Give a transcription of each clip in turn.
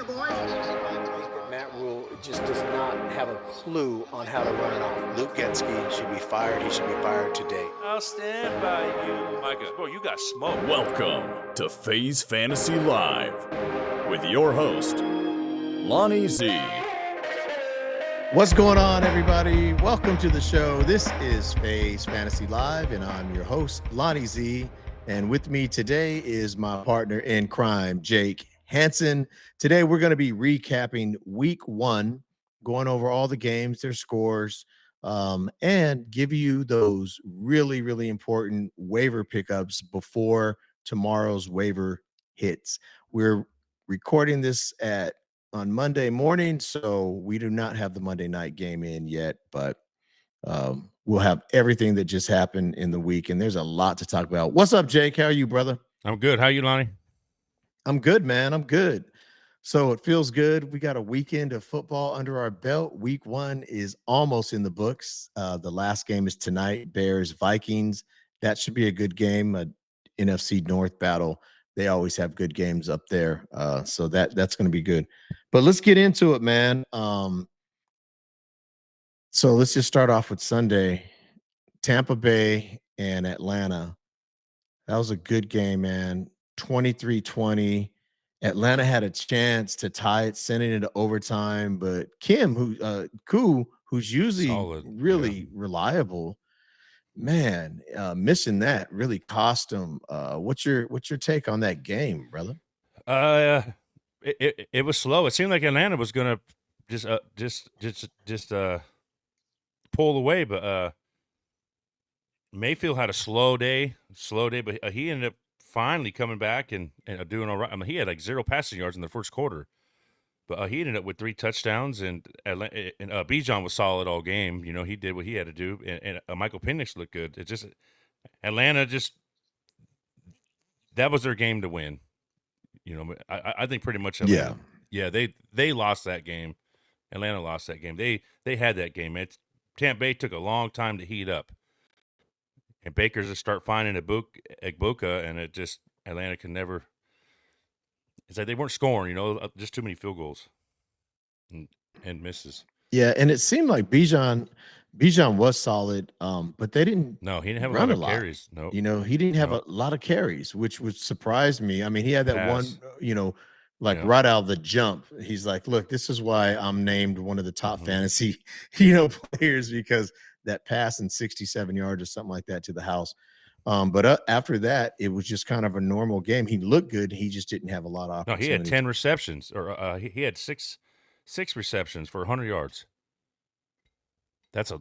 Matt Rule just does not have a clue on how to run an offense. Luke Getsky should be fired. He should be fired today. I'll stand by you. My God. Bro, you got smoke. Welcome to FAZE Fantasy Live with your host, Lonnie Z. What's going on, everybody? Welcome to the show. This is FAZE Fantasy Live, and I'm your host, Lonnie Z. And with me today is my partner in crime, Jake Hansen. Today, we're going to be recapping week one, going over all the games, their scores, and give you those really, really important waiver pickups before tomorrow's waiver hits. We're recording this on Monday morning, so we do not have the Monday night game in yet, but we'll have everything that just happened in the week, and there's a lot to talk about. What's up, Jake? How are you, brother? I'm good. How are you, Lonnie? I'm good, man. I'm good. So it feels good. We got a weekend of football under our belt. Week one is almost in the books. The last game is tonight, Bears-Vikings. That should be a good game, a NFC North battle. They always have good games up there. So that's going to be good. But let's get into it, man. So let's just start off with Sunday. Tampa Bay and Atlanta. That was a good game, man. 23-20. Atlanta had a chance to tie it, sending it to overtime, but Kim, who's usually Solid. really reliable, man, missing that really cost him. What's your take on that game, brother? It was slow. It seemed like Atlanta was gonna just pull away, but Mayfield had a slow day, but he ended up finally coming back and doing all right. I mean, he had like 0 passing yards in the first quarter, but he ended up with 3 touchdowns, and Bijan was solid all game. You know, he did what he had to do, and Michael Penix looked good. It just Atlanta that was their game to win. You know, I think pretty much Atlanta, they lost that game. Atlanta lost that game. They had that game. Tampa Bay took a long time to heat up. And Baker's just start finding Egbuka, and it just Atlanta can never. It's like they weren't scoring, you know, just too many field goals and misses. Yeah, and it seemed like Bijan was solid, but they didn't. No, he didn't have run a lot of carries. No, you know, he didn't have a lot of carries, which would surprise me. I mean, he had that one, you know, right out of the jump. He's like, "Look, this is why I'm named one of the top fantasy, players because." That pass in 67 yards or something like that to the house. But after that, it was just kind of a normal game. He looked good. He just didn't have a lot of opportunities. No, he had 10 receptions, or he had six receptions for 100 yards. That's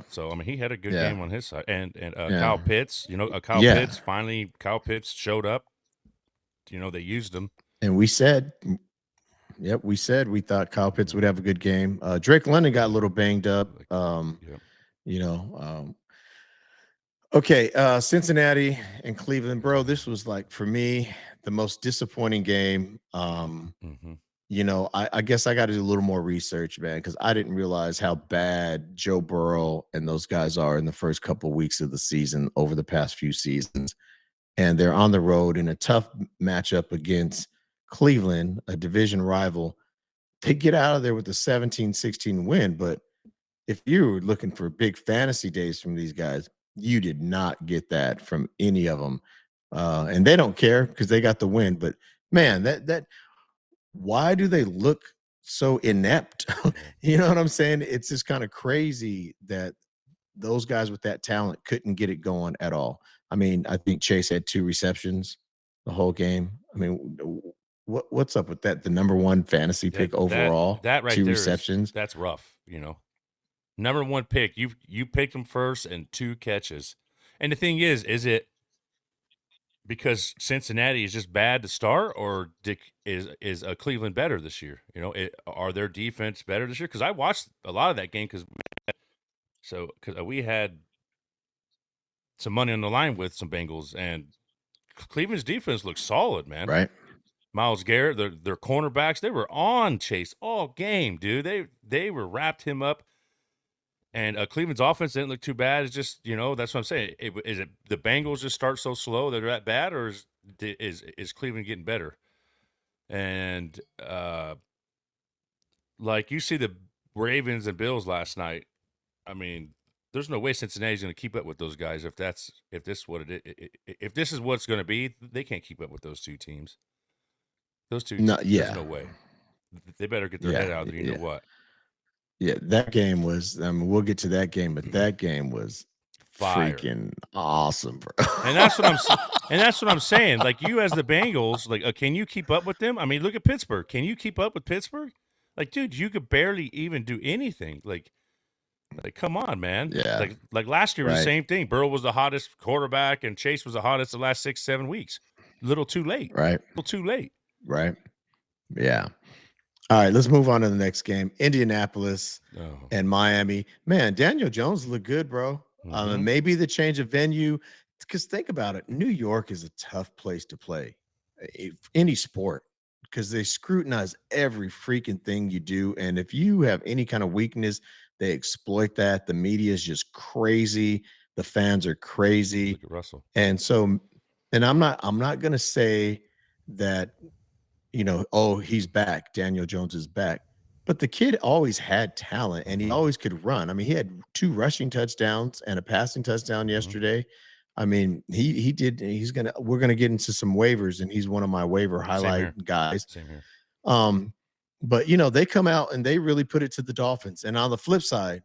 So I mean, he had a good game on his side, and Kyle Pitts, Kyle Pitts showed up. You know, they used him, and we said we thought Kyle Pitts would have a good game. Drake London got a little banged up. Cincinnati and Cleveland, bro. This was like for me the most disappointing game. You know, I guess I got to do a little more research, man, because I didn't realize how bad Joe Burrow and those guys are in the first couple of weeks of the season over the past few seasons. And they're on the road in a tough matchup against Cleveland, a division rival. They get out of there with a 17-16 win, but if you were looking for big fantasy days from these guys, you did not get that from any of them. And they don't care because they got the win. But man, that why do they look so inept? You know what I'm saying? It's just kind of crazy that those guys with that talent couldn't get it going at all. I mean, I think Chase had 2 receptions the whole game. I mean, what's up with that? The number 1 fantasy pick overall, that right 2 there receptions. That's rough, you know. Number 1 pick, you picked him first and 2 catches. And the thing is it because Cincinnati is just bad to start, or is Cleveland better this year? You know, are their defense better this year? Because I watched a lot of that game because we had some money on the line with some Bengals, and Cleveland's defense looks solid, man. Right. Myles Garrett, their cornerbacks, they were on Chase all game, dude. They were wrapped him up. And Cleveland's offense didn't look too bad. It's just, you know, that's what I'm saying. Is it the Bengals just start so slow they're that bad, or is Cleveland getting better? And like you see the Ravens and Bills last night. I mean, there's no way Cincinnati's going to keep up with those guys if this is what it's going to be. They can't keep up with those two teams. Those two, No, there's no way. They better get their head out there. You know what? Yeah, that game was. I mean, we'll get to that game, but that game was Fire. freaking awesome, bro. And that's what I'm saying. Like you as the Bengals, like can you keep up with them? I mean, look at Pittsburgh. Can you keep up with Pittsburgh? Like, dude, you could barely even do anything. Like come on, man. Yeah. Like last year was the same thing. Burrow was the hottest quarterback, and Chase was the hottest the last 6-7 weeks. A little too late. Right. A little too late. Right. Yeah. All right, let's move on to the next game. Indianapolis and Miami. Man, Daniel Jones looked good, bro. Maybe the change of venue, because think about it. New York is a tough place to play any sport because they scrutinize every freaking thing you do. And if you have any kind of weakness, they exploit that. The media is just crazy. The fans are crazy. Look at Russell. And so, and I'm not going to say that, oh, he's back. Daniel Jones is back. But the kid always had talent and he always could run. I mean, he had 2 rushing touchdowns and a passing touchdown yesterday. I mean, he did. We're going to get into some waivers and he's one of my waiver highlight guys. Same here. But they come out and they really put it to the Dolphins. And on the flip side,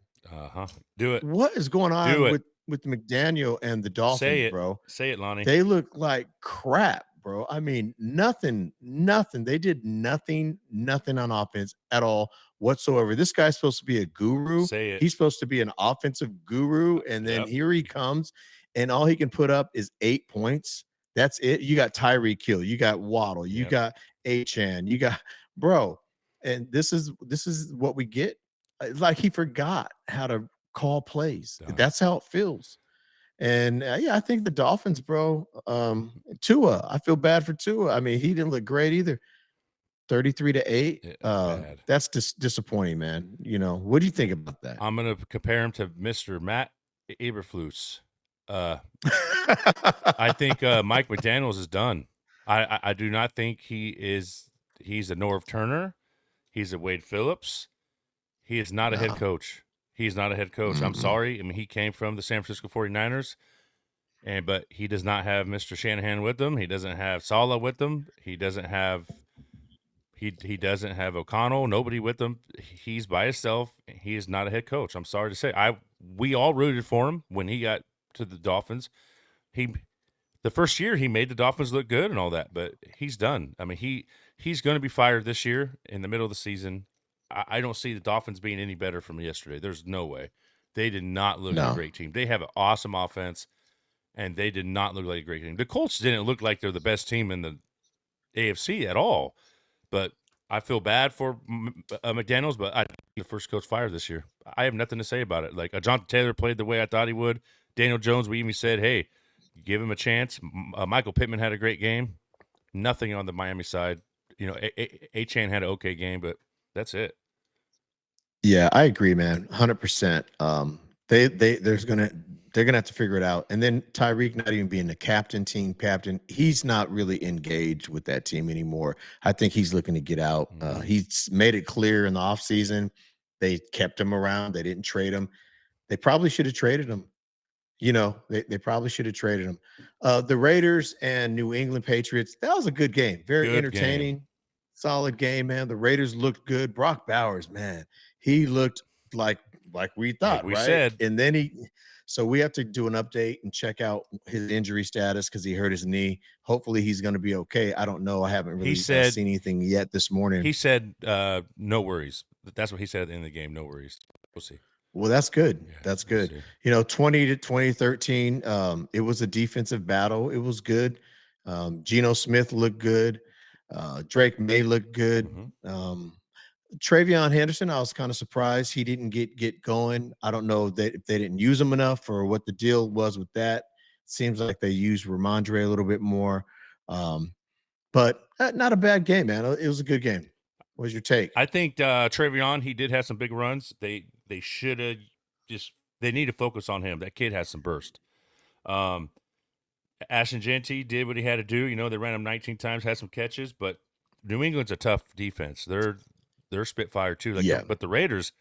do it. What is going on with McDaniel and the Dolphins, bro? Say it, Lonnie. They look like crap, bro. I mean, nothing. They did nothing on offense at all whatsoever. This guy's supposed to be a guru. Say it. He's supposed to be an offensive guru. And then here he comes, and all he can put up is 8 points. That's it. You got Tyreek Hill. You got Waddle. You got Achane. You got, bro. And this is what we get. Like he forgot how to call plays. That's how it feels. And I think the Dolphins, bro. Tua, I feel bad for Tua. I mean, he didn't look great either. 33-8. That's disappointing, man. What do you think about that? I'm gonna compare him to Mr. Matt Eberflus. I think Mike McDaniels is done. I do not think he's a Norv Turner. He's a Wade Phillips. He is not a head coach. He's not a head coach. I'm sorry. I mean, he came from the San Francisco 49ers, but he does not have Mr. Shanahan with him. He doesn't have Saleh with him. He doesn't have O'Connell. Nobody with him. He's by himself. He is not a head coach. I'm sorry to say. We all rooted for him when he got to the Dolphins. The first year he made the Dolphins look good and all that, but he's done. I mean, he's going to be fired this year in the middle of the season. I don't see the Dolphins being any better from yesterday. There's no way. They did not look like a great team. They have an awesome offense, and they did not look like a great team. The Colts didn't look like they're the best team in the AFC at all. But I feel bad for McDaniels, but I think the first coach fired this year. I have nothing to say about it. Like Jonathan Taylor played the way I thought he would. Daniel Jones, we even said, hey, give him a chance. Michael Pittman had a great game. Nothing on the Miami side. Achane had an okay game, but that's it. Yeah, I agree, man. 100%. They're gonna have to figure it out. And then Tyreek not even being the team captain, he's not really engaged with that team anymore. I think he's looking to get out. He's made it clear in the offseason. They kept him around. They didn't trade him. They probably should have traded him. They probably should have traded him. The Raiders and New England Patriots, that was a good game. Very entertaining. Solid game, man. The Raiders looked good. Brock Bowers, man, he looked like we thought, we right? said. And then so we have to do an update and check out his injury status because he hurt his knee. Hopefully he's going to be okay. I don't know. I haven't really seen anything yet this morning. He said, no worries. That's what he said at the end of the game. No worries. We'll see. Well, that's good. Yeah, that's good. 2013, it was a defensive battle. It was good. Geno Smith looked good. Drake May looked good. Travion Henderson, I was kind of surprised he didn't get going. I don't know if they didn't use him enough or what the deal was with that. Seems like they used Ramondre a little bit more. But not a bad game, man. It was a good game. What's your take? I think Travion, he did have some big runs. They should have they need to focus on him. That kid has some burst. Ashton Genty did what he had to do. They ran him 19 times, had some catches, but New England's a tough defense. They're spitfire too. Like, Yeah. but the Raiders,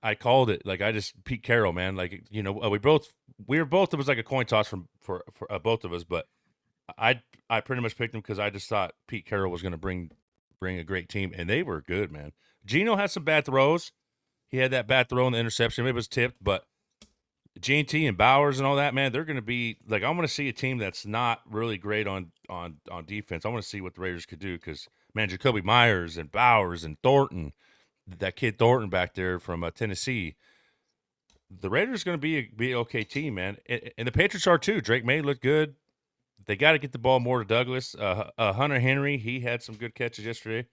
I called it. Like, Pete Carroll, man. Like, we were both. It was like a coin toss for both of us. But I pretty much picked him because I just thought Pete Carroll was going to bring a great team, and they were good, man. Geno had some bad throws. He had that bad throw in the interception. Maybe it was tipped, but G&T and Bowers and all that, man, they're going to be like, I want to see a team that's not really great on defense. I want to see what the Raiders could do because, man, Jacoby Myers and Bowers and Thornton, that kid Thornton back there from Tennessee, the Raiders going to be an okay team, man. And the Patriots are too. Drake May looked good. They got to get the ball more to Douglas. Hunter Henry, he had some good catches yesterday.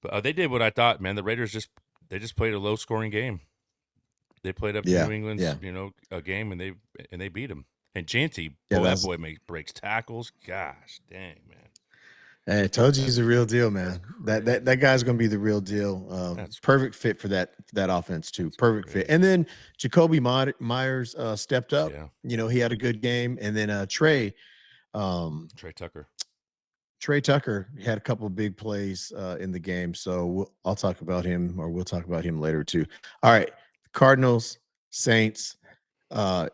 But they did what I thought, man. The Raiders just played a low-scoring game. They played up to New England's, a game, and they beat them. And Genty, that boy breaks tackles. Gosh, dang, man. Hey, I told you he's a real deal, man. That guy's going to be the real deal. Perfect fit for that offense too. Perfect fit. And then Jacoby Myers stepped up. Yeah. He had a good game. And then Trey Tucker. Trey Tucker had a couple of big plays in the game. So I'll talk about him, or we'll talk about him later too. All right. Cardinals, Saints.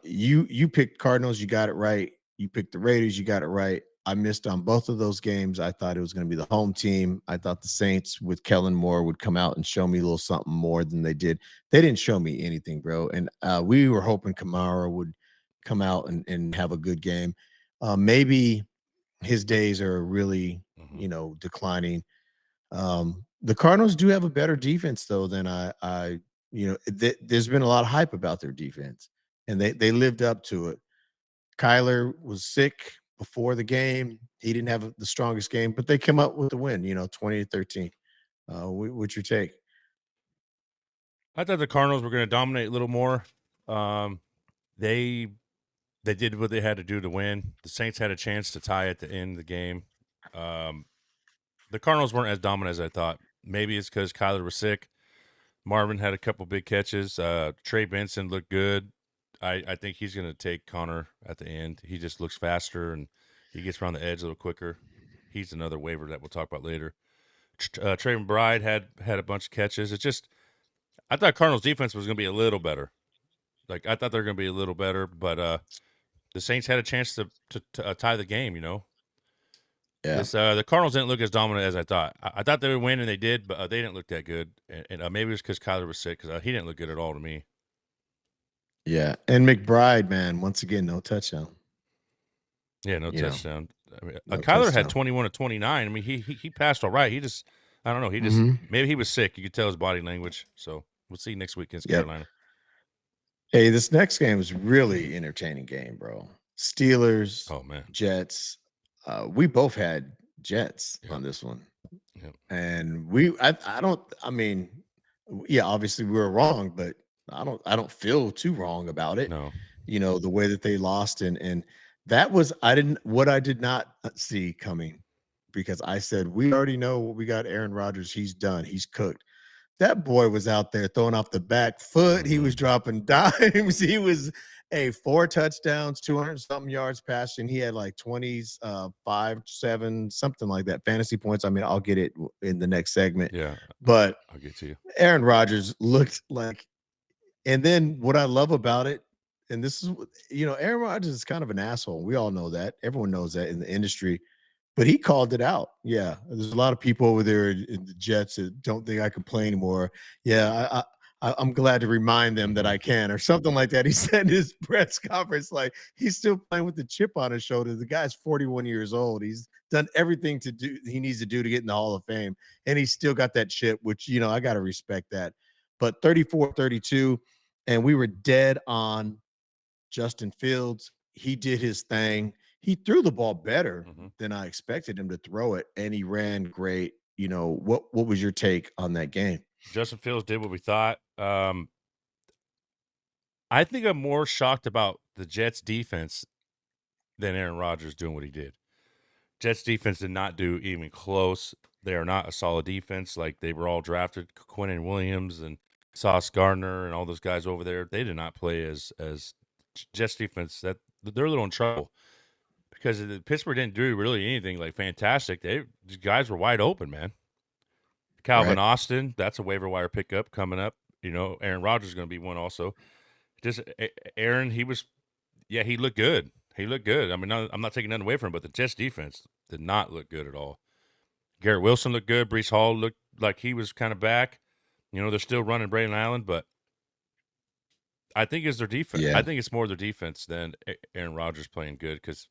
You picked Cardinals, you got it right. You picked the Raiders, you got it right. I missed on both of those games. I thought it was going to be the home team. I thought the Saints with Kellen Moore would come out and show me a little something more than they did. They didn't show me anything, bro. And we were hoping Kamara would come out and have a good game. Maybe his days are really, declining. The Cardinals do have a better defense though than there's been a lot of hype about their defense, and they lived up to it. Kyler was sick before the game. He didn't have the strongest game, but they came up with the win, 20-13. What's your take? I thought the Cardinals were going to dominate a little more. They did what they had to do to win. The Saints had a chance to tie at the end of the game. The Cardinals weren't as dominant as I thought. Maybe it's because Kyler was sick. Marvin had a couple big catches. Trey Benson looked good. I think he's going to take Connor at the end. He just looks faster, and he gets around the edge a little quicker. He's another waiver that we'll talk about later. Trey McBride had a bunch of catches. It's just, I thought Cardinals defense was going to be a little better. Like, I thought they were going to be a little better, but the Saints had a chance to tie the game, Yeah. The Cardinals didn't look as dominant as I thought. I thought they would win, and they did, but they didn't look that good. And maybe it was because Kyler was sick, because he didn't look good at all to me. Yeah, and McBride, man, once again, no touchdown. Yeah, no touchdown. I mean, Kyler had 21 of 29. I mean, he passed all right. He just, I don't know. He just maybe he was sick. You could tell his body language. So we'll see next week against Carolina. Hey, this next game was really entertaining game, bro. Steelers, Jets. We both had Jets on this one. Yep. And obviously we were wrong, but I don't feel too wrong about it. No. The way that they lost and that was what I did not see coming, because I said, we already know what we got. Aaron Rodgers, he's done. He's cooked. That boy was out there throwing off the back foot. He was dropping dimes. He was 4 touchdowns, 200-something yards passing. He had like 20s, 5, 7, something like that. Fantasy points. I mean, I'll get it in the next segment. Yeah. But I'll get to you. Aaron Rodgers looked like, and then what I love about it, and this is, Aaron Rodgers is kind of an asshole. We all know that. Everyone knows that in the industry. But he called it out. Yeah, there's a lot of people over there in the Jets that don't think I can play anymore. Yeah, I'm glad to remind them that I can, or something like that. He said in his press conference, like, he's still playing with the chip on his shoulder. The guy's 41 years old. He's done everything he needs to do to get in the Hall of Fame, and he's still got that chip, which, I got to respect that. But 34-32, and we were dead on Justin Fields. He did his thing. He threw the ball better than I expected him to throw it, and he ran great. What was your take on that game? Justin Fields did what we thought. I think I'm more shocked about the Jets defense than Aaron Rodgers doing what he did. Jets defense did not do even close. They are not a solid defense. Like, they were all drafted. Quentin Williams and Sauce Gardner and all those guys over there, they did not play as Jets defense. That they're a little in trouble. because Pittsburgh didn't do really anything like fantastic. These guys were wide open, man. Calvin Austin, that's a waiver wire pickup coming up. Aaron Rodgers is going to be one also. Just Aaron, he looked good. He looked good. I mean, I'm not taking nothing away from him, but the Jets defense did not look good at all. Garrett Wilson looked good. Breece Hall looked like he was kind of back. They're still running Braylon Allen, but I think it's their defense. Yeah. I think it's more their defense than Aaron Rodgers playing good because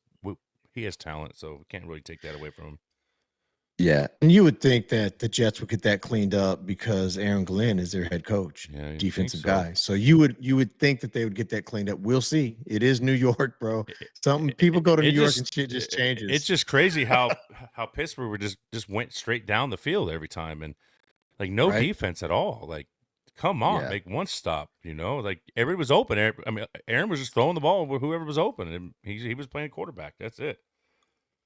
he has talent, so we can't really take that away from him. Yeah, and you would think that the Jets would get that cleaned up because Aaron Glenn is their head coach, defensive guy. So you would think that they would get that cleaned up. We'll see. It is New York, bro. People go to New York and shit just changes. It's just crazy how Pittsburgh just went straight down the field every time and like no defense at all. Like, come on, make one stop. Like everybody was open. Aaron was just throwing the ball with whoever was open, and he was playing quarterback. That's it.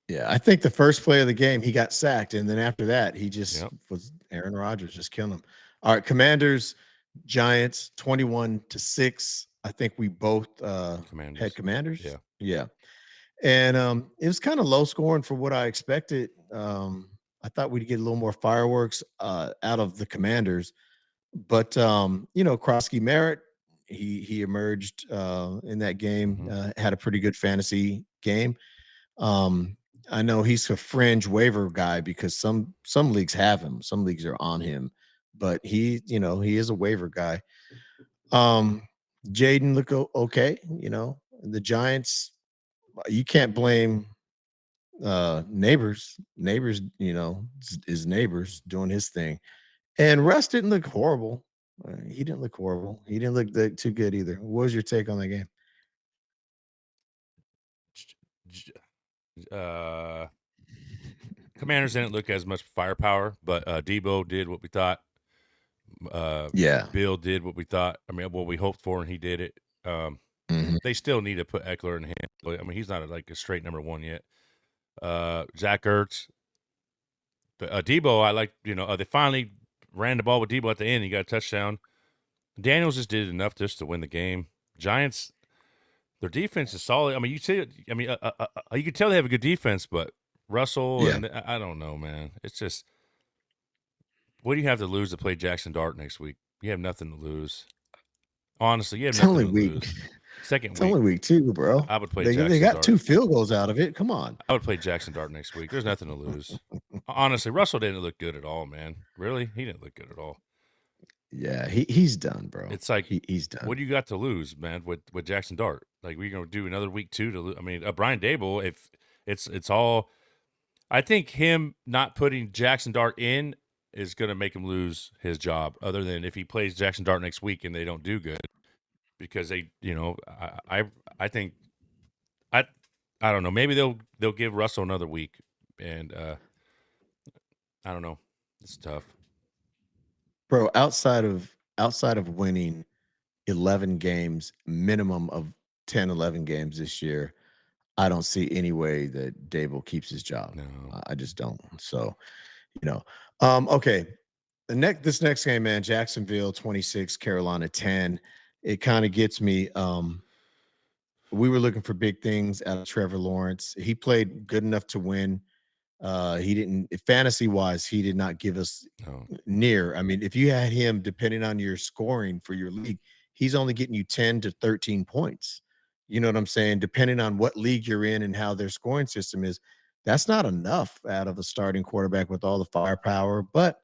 Yeah, I think the first play of the game, he got sacked. And then after that, he just was Aaron Rodgers, just killing him. All right, Commanders, Giants, 21-6. I think we both had Commanders. Yeah. And it was kind of low scoring for what I expected. I thought we'd get a little more fireworks out of the Commanders. But, Krosky Merritt, he emerged in that game, had a pretty good fantasy game. I know he's a fringe waiver guy because some leagues have him, some leagues are on him, but he is a waiver guy. Jaden look okay. The Giants, you can't blame Neighbors. Neighbors, is Neighbors doing his thing, and Russ didn't look horrible. He didn't look horrible. He didn't look too good either. What was your take on that game? Commanders didn't look as much firepower, but Debo did what we thought. Bill did what we thought. I mean, what we hoped for, and he did it. They still need to put Eckler in hand. I mean, he's not a straight number one yet. Zach Ertz, Debo. I like. They finally ran the ball with Debo at the end. He got a touchdown. Daniels just did enough just to win the game. Giants, their defense is solid. I mean, you can tell they have a good defense, but Russell and I don't know, man. It's just, what do you have to lose to play Jackson Dart next week? You have nothing to lose. Honestly, you have nothing to lose. Second week. It's only week 2, bro. I would play Jackson Dart. They got 2 field goals out of it. Come on. I would play Jackson Dart next week. There's nothing to lose. Honestly, Russell didn't look good at all, man. Really? He didn't look good at all. Yeah, he's done, bro. It's like he's done. What do you got to lose, man, with Jackson Dart? Like, we're gonna do another week 2 to lose. I mean, Brian Dable, if it's all, I think him not putting Jackson Dart in is gonna make him lose his job. Other than if he plays Jackson Dart next week and they don't do good, because they, I think I don't know. Maybe they'll give Russell another week, and I don't know. It's tough. Bro, outside of winning 11 games, minimum of 10, 11 games this year, I don't see any way that Dable keeps his job. No. I just don't. So, okay. This next game, man, Jacksonville 26, Carolina 10. It kind of gets me. We were looking for big things out of Trevor Lawrence. He played good enough to win. He didn't, fantasy wise, he did not give us near. I mean, if you had him, depending on your scoring for your league, he's only getting you 10 to 13 points. You know what I'm saying? Depending on what league you're in and how their scoring system is, that's not enough out of a starting quarterback with all the firepower, but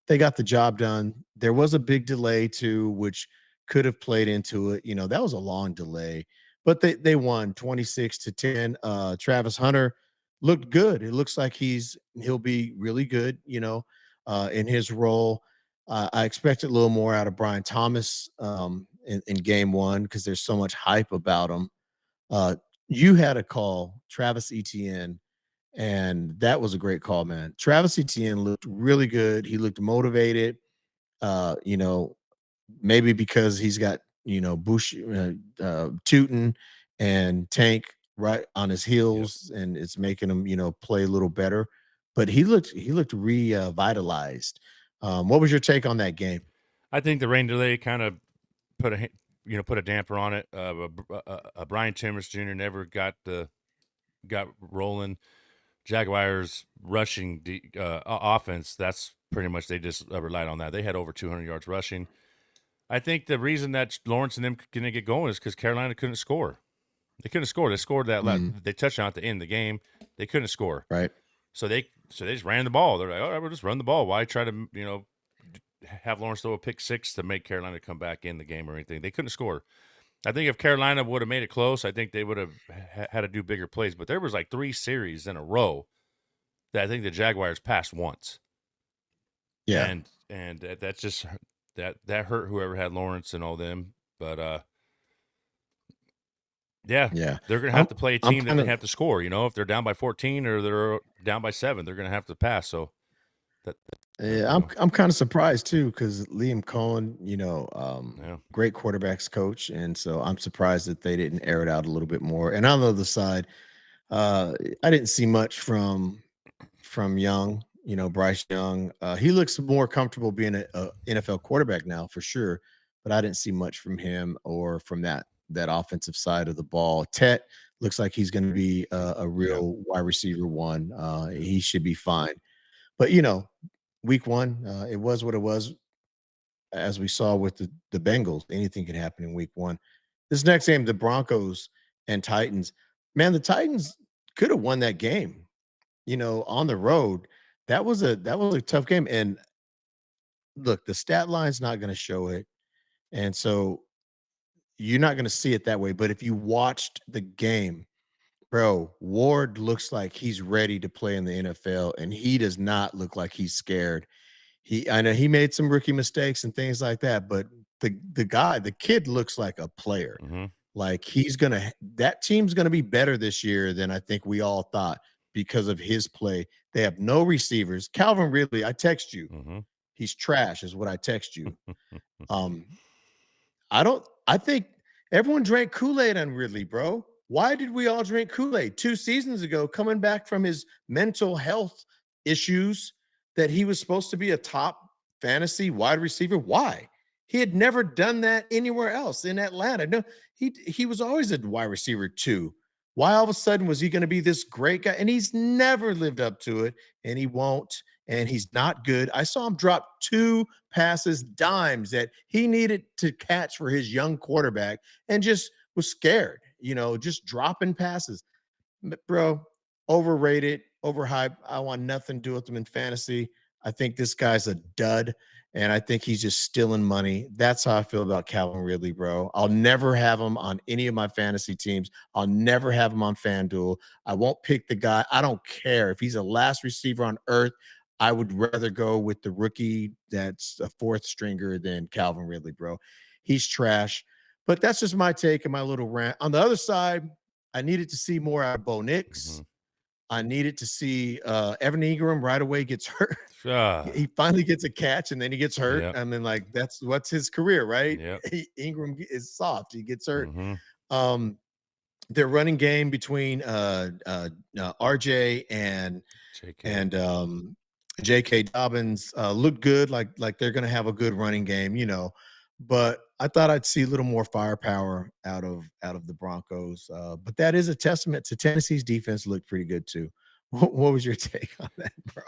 they got the job done. There was a big delay too, which could have played into it. That was a long delay, but they won 26-10. Travis Hunter looked good. It looks like he'll be really good, in his role. I expected a little more out of Brian Thomas in game 1 because there's so much hype about him. You had a call, Travis Etienne, and that was a great call, man. Travis Etienne looked really good. He looked motivated, maybe because he's got, Bush, Tootin and Tank right on his heels, and it's making him, play a little better. But he looked revitalized. What was your take on that game? I think the rain delay kind of put a damper on it. Brian Timmons Jr. never got the got rolling. Jaguars rushing offense, that's pretty much they just relied on that. They had over 200 yards rushing. I think the reason that Lawrence and them couldn't get going is because Carolina couldn't score. They couldn't score. They scored that they touchdown at the end of the game. They couldn't score. Right. So they just ran the ball. They're like, all right, we'll just run the ball. Why try to have Lawrence throw a pick six to make Carolina come back in the game or anything? They couldn't score. I think if Carolina would have made it close, I think they would have had to do bigger plays. But there was like 3 series in a row that I think the Jaguars passed once. Yeah. And that's just that hurt whoever had Lawrence and all them. But yeah, they're gonna have to play a team that they have to score. If they're down by 14 or they're down by 7, they're gonna have to pass. So I'm kind of surprised too, because Liam Cohen, great quarterbacks coach, and so I'm surprised that they didn't air it out a little bit more. And on the other side, I didn't see much from Young, Bryce Young. He looks more comfortable being a NFL quarterback now for sure, but I didn't see much from him or from that offensive side of the ball. Tet looks like he's going to be a real wide receiver one. He should be fine. But week 1, it was what it was. As we saw with the Bengals, anything can happen in week 1. This next game, the Broncos and Titans. Man, the Titans could have won that game. On the road. That was a tough game. And look, the stat line's not going to show it. And so you're not going to see it that way. But if you watched the game, bro, Ward looks like he's ready to play in the NFL, and he does not look like he's scared. I know he made some rookie mistakes and things like that, but the kid looks like a player. Mm-hmm. Like that team's gonna be better this year than I think we all thought because of his play. They have no receivers. Calvin Ridley, I text you. Mm-hmm. He's trash, is what I text you. I think everyone drank Kool-Aid on Ridley, bro. Why did we all drink Kool-Aid 2 seasons ago, coming back from his mental health issues, that he was supposed to be a top fantasy wide receiver? Why? He had never done that anywhere else in Atlanta. No, he was always a wide receiver 2. Why all of a sudden was he going to be this great guy? And he's never lived up to it, and he won't, and he's not good. I saw him drop 2 passes, dimes that he needed to catch for his young quarterback, and just was scared, just dropping passes. Bro, overrated, overhyped. I want nothing to do with him in fantasy. I think this guy's a dud, and I think he's just stealing money. That's how I feel about Calvin Ridley, bro. I'll never have him on any of my fantasy teams. I'll never have him on FanDuel. I won't pick the guy. I don't care. If he's a last receiver on earth, I would rather go with the rookie that's a 4th stringer than Calvin Ridley, bro. He's trash. But that's just my take and my little rant. On the other side, I needed to see more out of Bo Nix. Mm-hmm. I needed to see Evan Ingram right away gets hurt. He finally gets a catch, and then he gets hurt. Yep. I mean, like, what's his career, right? Yep. Ingram is soft. He gets hurt. Mm-hmm. Their running game between RJ and J.K. Dobbins looked good, like they're going to have a good running game, But I thought I'd see a little more firepower out of the Broncos. But that is a testament to Tennessee's defense. Looked pretty good too. What was your take on that, bro?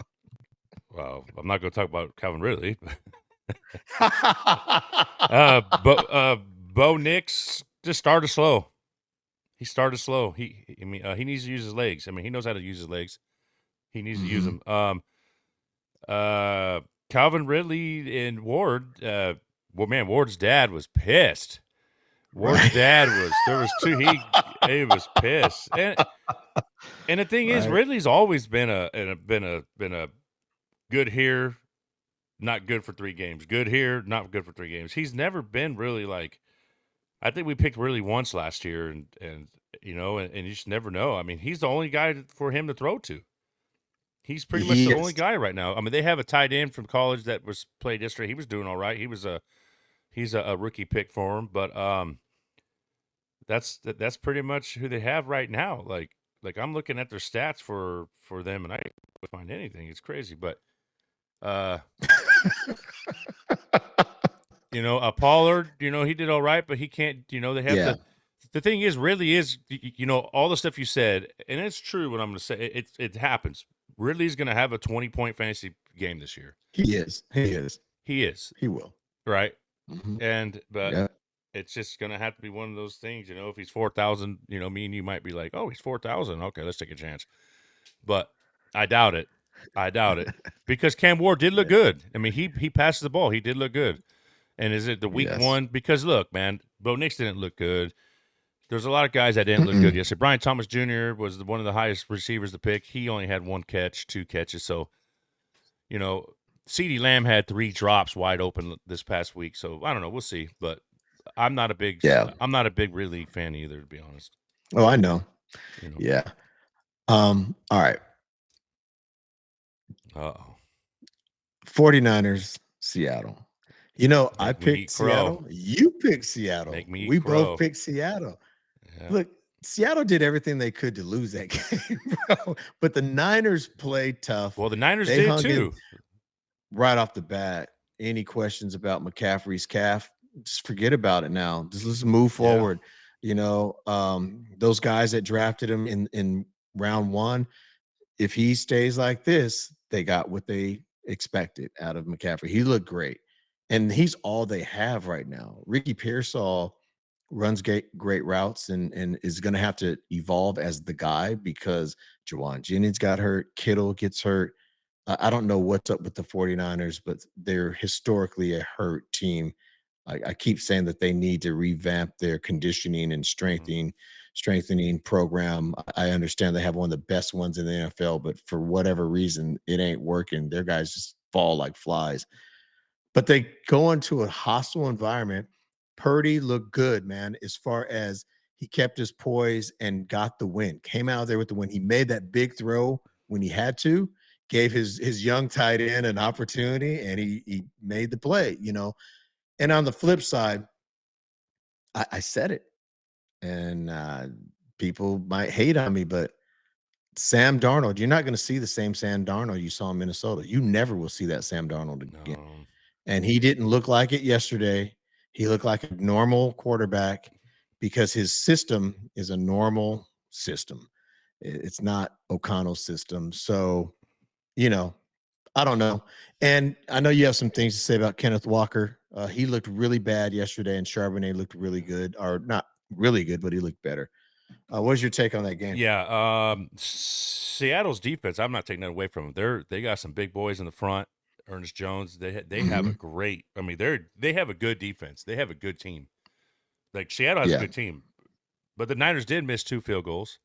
Well, I'm not going to talk about Calvin Ridley. Bo Nix just started slow. He started slow. He needs to use his legs. I mean, he knows how to use his legs. He needs to use them. Calvin Ridley and Ward. Ward's dad was pissed. Ward's dad was. There was 2. He was pissed. And the thing is, Ridley's always been a good here, not good for 3 games. Good here, not good for 3 games. He's never been really like. I think we picked Ridley once last year, and you just never know. I mean, he's the only guy for him to throw to. He's pretty much the only guy right now. I mean, they have a tight end from college that was played yesterday. He was doing all right. He's a rookie pick for him, but that's pretty much who they have right now. Like I'm looking at their stats for them, and I can't find anything. It's crazy, but Pollard, he did all right, but he can't. They have the thing is, really is, all the stuff you said, and it's true what I'm going to say. It happens. Ridley's going to have a 20-point fantasy game this year. He is. He will. Right. Mm-hmm. But it's just going to have to be one of those things, if he's 4,000, me and you might be like, oh, he's 4,000. Okay, let's take a chance. But I doubt it. Because Cam Ward did look good. I mean, he passed the ball. He did look good. And is it the week one? Because look, man, Bo Nix didn't look good. There's a lot of guys that didn't look good yesterday. Brian Thomas Jr. was one of the highest receivers to pick. He only had 1 catch, 2 catches. So, CeeDee Lamb had 3 drops wide open this past week. So I don't know. We'll see. But I'm not a big Ridley fan either, to be honest. Oh, I know. Yeah. All right. 49ers, Seattle. I picked Seattle. You picked Seattle. We both picked Seattle. Yeah. Look, Seattle did everything they could to lose that game, bro. But the Niners played tough. Well, the Niners did too. Right off the bat. Any questions about McCaffrey's calf? Just forget about it now. Let's move forward. Those guys that drafted him in round 1, if he stays like this, they got what they expected out of McCaffrey. He looked great. And he's all they have right now. Ricky Pearsall runs great routes and is going to have to evolve as the guy because Juwan Jennings got hurt. Kittle gets hurt. I don't know what's up with the 49ers, but they're historically a hurt team. I keep saying that they need to revamp their conditioning and strengthening program. I understand they have one of the best ones in the NFL, but for whatever reason, it ain't working. Their guys just fall like flies. But they go into a hostile environment. Purdy looked good, man, as far as he kept his poise and got the win. Came out there with the win. He made that big throw when he had to, gave his young tight end an opportunity, and he made the play, And on the flip side, I said it, and people might hate on me, but Sam Darnold, you're not going to see the same Sam Darnold you saw in Minnesota. You never will see that Sam Darnold again. No. And he didn't look like it yesterday. He looked like a normal quarterback because his system is a normal system. It's not O'Connell's system. So, I don't know. And I know you have some things to say about Kenneth Walker. He looked really bad yesterday, and Charbonnet looked really good, or not really good, but he looked better. What's your take on that game? Yeah, Seattle's defense, I'm not taking that away from them. They got some big boys in the front. Ernest Jones, they have a great. I mean, they have a good defense. They have a good team. Like Seattle has a good team, but the Niners did miss 2 field goals.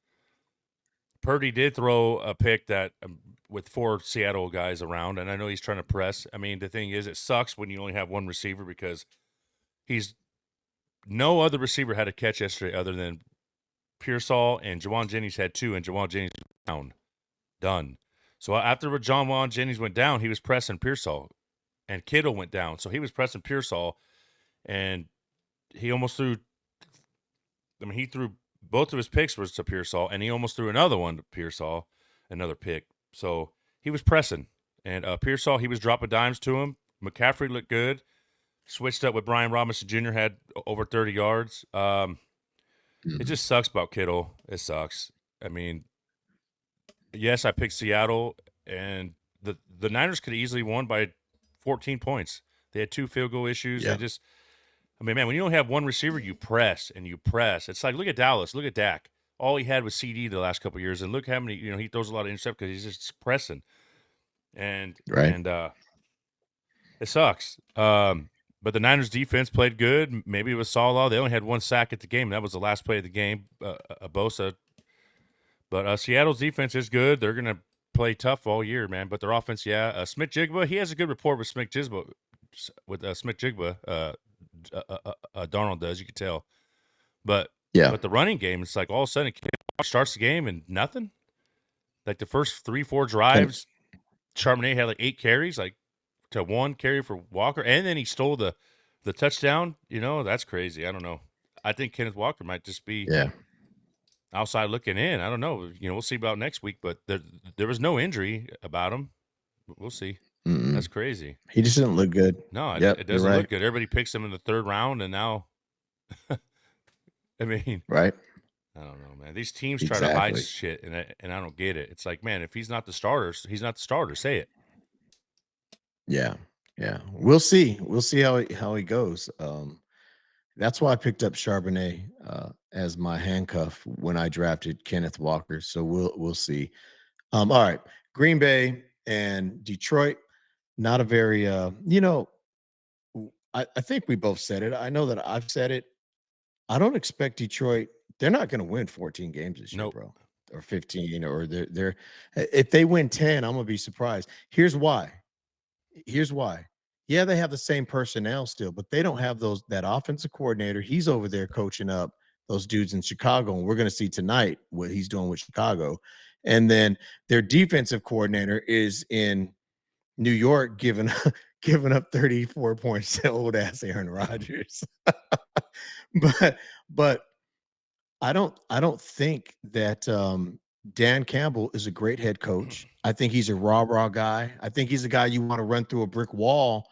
Purdy did throw a pick that with 4 Seattle guys around, and I know he's trying to press. I mean, the thing is, it sucks when you only have one receiver because no other receiver had a catch yesterday other than Pearsall, and Juwan Jennings had 2, and Juwan Jennings was done. So after Juwan Jennings went down, he was pressing Pearsall, and Kittle went down. So he was pressing Pearsall, and he almost threw. I mean, he threw both of his picks was to Pearsall, and he almost threw another one to Pearsall, another pick. So he was pressing, and Pearsall, he was dropping dimes to him. McCaffrey looked good. Switched up with Brian Robinson Jr., had over 30 yards. It just sucks about Kittle. It sucks. I mean, yes, I picked Seattle, and the Niners could have easily won by 14 points. They had 2 field goal issues. Yeah. Man, when you don't have one receiver, you press and you press. It's like, look at Dallas. Look at Dak. All he had was CD the last couple of years, and look how many, he throws a lot of intercepts because he's just pressing. And it sucks. But the Niners defense played good. Maybe it was Salah. They only had 1 sack at the game. That was the last play of the game, Bosa. But Seattle's defense is good. They're going to play tough all year, man. But their offense, Smith-Jigba, he has a good rapport with Smith-Jigba. Darnold does, you can tell. But the running game, it's like all of a sudden it starts the game and nothing. Like the first 3-4 drives, Charbonnet had like 8 carries, like to 1 carry for Walker, and then he stole the touchdown. That's crazy. I don't know. I think Kenneth Walker might just be outside looking in. I don't know. We'll see about next week, but there was no injury about him. We'll see. Mm-mm. That's crazy. He just didn't look good. No, it doesn't look good. Everybody picks him in the 3rd round, and now I mean, right? I don't know, man. These teams try to hide Exactly. shit, and I don't get it. It's like, man, if he's not the starter, he's not the starter. Say it. Yeah. Yeah. We'll see. We'll see how he goes. That's why I picked up Charbonnet as my handcuff when I drafted Kenneth Walker. So we'll see. All right. Green Bay and Detroit, not a very I think we both said it. I know that I've said it. I don't expect Detroit. They're not going to win 14 games this year, Nope. bro, or 15, or they're if they win 10, I'm gonna be surprised. Here's why. Here's why. Yeah, they have the same personnel still, but they don't have that offensive coordinator. He's over there coaching up those dudes in Chicago, and we're going to see tonight what he's doing with Chicago. And then their defensive coordinator is in New York, giving giving up 34 points to old ass Aaron Rodgers. but I don't think that Dan Campbell is a great head coach. I think he's a rah guy. I think he's a guy you want to run through a brick wall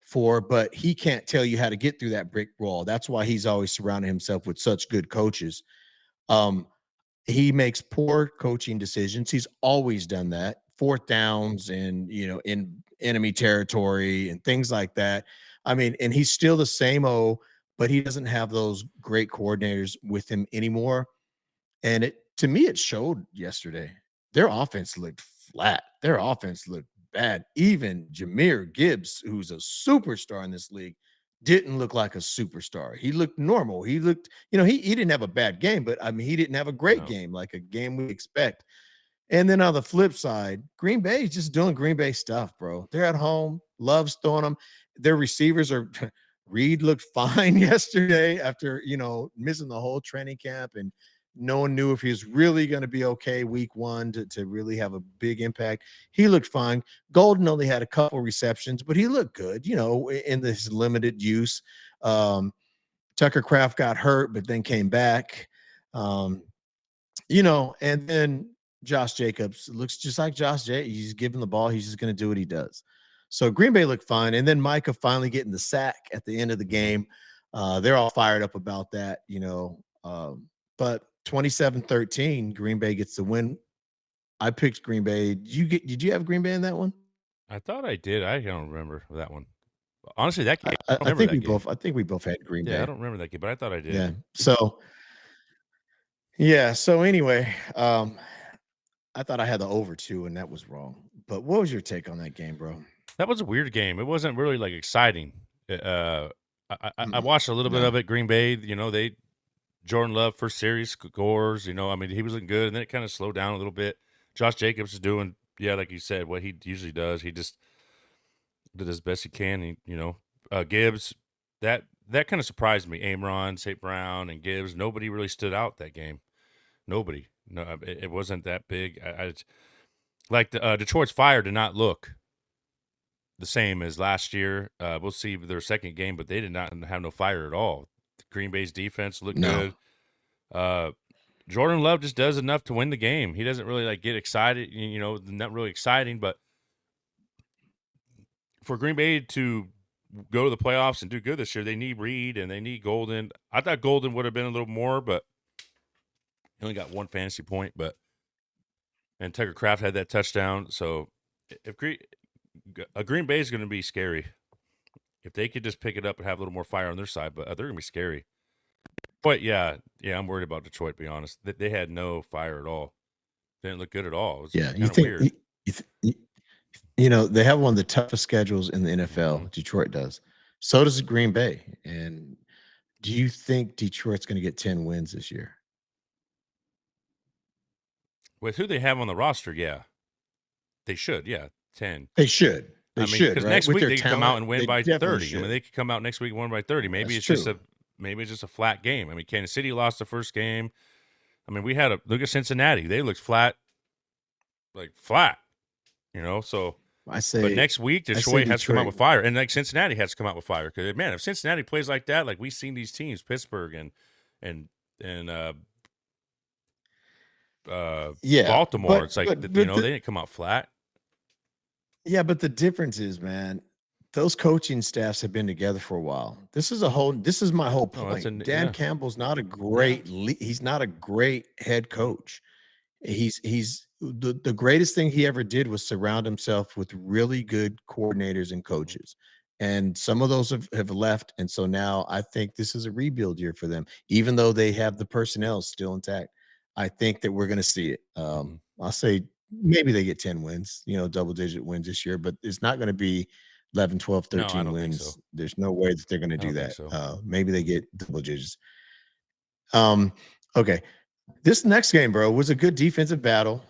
for, but he can't tell you how to get through that brick wall. That's why he's always surrounded himself with such good coaches. He makes poor coaching decisions. He's always done that. Fourth downs and in enemy territory and things like that. I mean, and he's still the same but he doesn't have those great coordinators with him anymore. And to me, it showed yesterday. Their offense looked flat. Their offense looked bad. Even Jahmyr Gibbs, who's a superstar in this league, didn't look like a superstar. He looked normal. He looked, he didn't have a bad game, but I mean, he didn't have a great game, like a game we expect. And then on the flip side, Green Bay is just doing Green Bay stuff, bro. They're at home. Love's throwing them. Their receivers are Reed looked fine yesterday after, missing the whole training camp, and no one knew if he was really going to be okay week one to really have a big impact. He looked fine. Golden only had a couple receptions, but he looked good, in this limited use. Tucker Kraft got hurt, but then came back. And then Josh Jacobs looks just like Josh Jacobs. He's given the ball. He's just going to do what he does. So Green Bay looked fine. And then Micah finally getting the sack at the end of the game. They're all fired up about that, but 27-13, Green Bay gets the win. I picked Green Bay. Did you have Green Bay in that one? I thought I did. I don't remember that one. Honestly, that game. I think we both. I think we both had Green Bay. Yeah, I don't remember that game, but I thought I did. Yeah. So anyway, I thought I had the over 2, and that was wrong. But what was your take on that game, bro? That was a weird game. It wasn't really like exciting. I watched a little bit of it. Green Bay, Jordan Love first series scores. I mean, he was looking good, and then it kind of slowed down a little bit. Josh Jacobs is doing, like you said, what he usually does. He just did as best he can. Gibbs, that kind of surprised me. Amon, St. Brown, and Gibbs. Nobody really stood out that game. Nobody. No, it wasn't that big. Detroit's fire did not look the same as last year. We'll see their second game, but they did not have no fire at all. Green Bay's defense looked good. Jordan Love just does enough to win the game. He doesn't really get excited, not really exciting, but for Green Bay to go to the playoffs and do good this year, they need Reed and they need Golden. I thought Golden would have been a little more, but he only got one fantasy point, and Tucker Kraft had that touchdown. So if Green Bay is going to be scary. If they could just pick it up and have a little more fire on their side, but they're going to be scary. But yeah, I'm worried about Detroit, to be honest. They had no fire at all. They didn't look good at all. It was you think weird. They have one of the toughest schedules in the NFL. Mm-hmm. Detroit does. So does Green Bay. And do you think Detroit's going to get 10 wins this year? With who they have on the roster, yeah. They should, 10. They should. Because next week they could come out and win by 30. Should. I mean, they could come out next week and win by 30. Maybe it's just a flat game. I mean, Kansas City lost the first game. I mean, we had look at Cincinnati. They looked flat. So I say, but next week Detroit has to come out with fire, and Cincinnati has to come out with fire. Because man, if Cincinnati plays like that, like we've seen these teams, Pittsburgh and Baltimore, it's like they didn't come out flat. Yeah, but the difference is, man, those coaching staffs have been together for a while. This is my whole point. Dan Campbell's not a great he's not a great head coach. He's the greatest thing he ever did was surround himself with really good coordinators and coaches. And some of those have left. And so now I think this is a rebuild year for them, even though they have the personnel still intact. I think that we're going to see it. I'll say maybe they get 10 wins, double-digit wins this year, but it's not going to be 11, 12, 13 wins. So. There's no way that they're going to do that. So. Maybe they get double digits. Okay. This next game, bro, was a good defensive battle.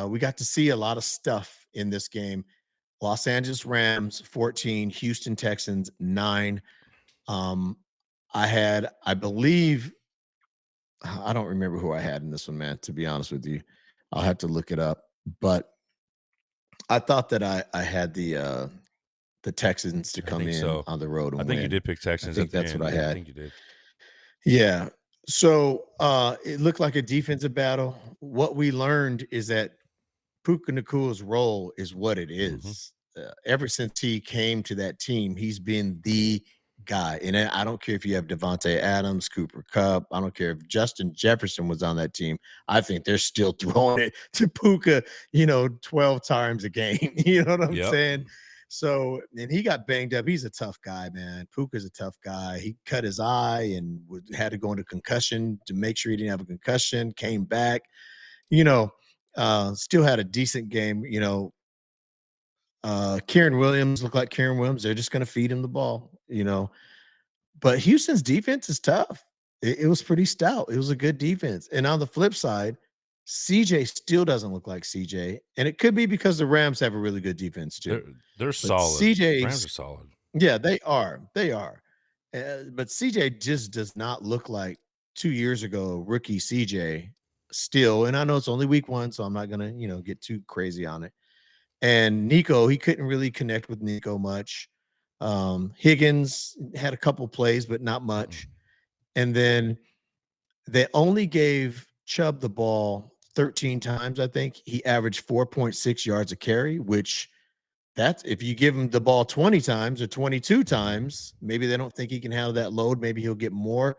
We got to see a lot of stuff in this game. Los Angeles Rams 14, Houston Texans 9. I believe, I don't remember who I had in this one, man, to be honest with you. I'll have to look it up. But I thought that I had the Texans to come in on the road and I think win. You did pick Texans. I think that's what I had. I think you did. Yeah. So it looked like a defensive battle. What we learned is that Puka Nakua's role is what it is. Ever since he came to that team, he's been the guy. And I don't care if you have Devontae Adams, Cooper Kupp. I don't care if Justin Jefferson was on that team. I think they're still throwing it to Puka, 12 times a game. You know what I'm saying? So, and he got banged up. He's a tough guy, man. Puka's a tough guy. He cut his eye and had to go into concussion to make sure he didn't have a concussion, came back, still had a decent game. Kieran Williams looked like Kieran Williams. They're just going to feed him the ball, But Houston's defense is tough. It was pretty stout. It was a good defense. And on the flip side, CJ still doesn't look like CJ, and it could be because the Rams have a really good defense too. They're solid. Rams are solid. Yeah, they are. They are. But CJ just does not look like 2 years ago rookie CJ still. And I know it's only week 1, so I'm not gonna get too crazy on it. And Nico, he couldn't really connect with Nico much. Higgins had a couple plays, but not much. And then they only gave Chubb the ball 13 times, I think. He averaged 4.6 yards a carry, which that's if you give him the ball 20 times or 22 times, maybe they don't think he can handle that load. Maybe he'll get more,